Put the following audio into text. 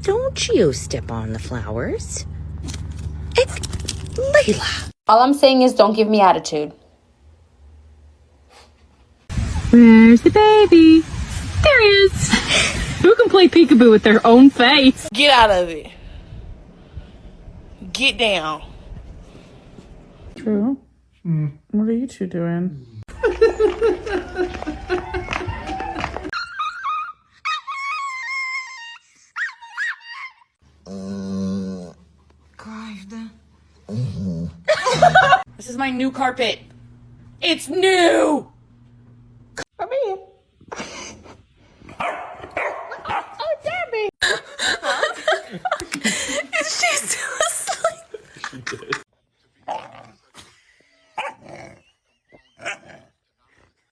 don't you step on the flowers. Layla. All I'm saying is don't give me attitude. Where's the baby? There he is. Who can play peekaboo with their own face? Get out of it. Get down. True. What are you two doing? This is my new carpet. It's new!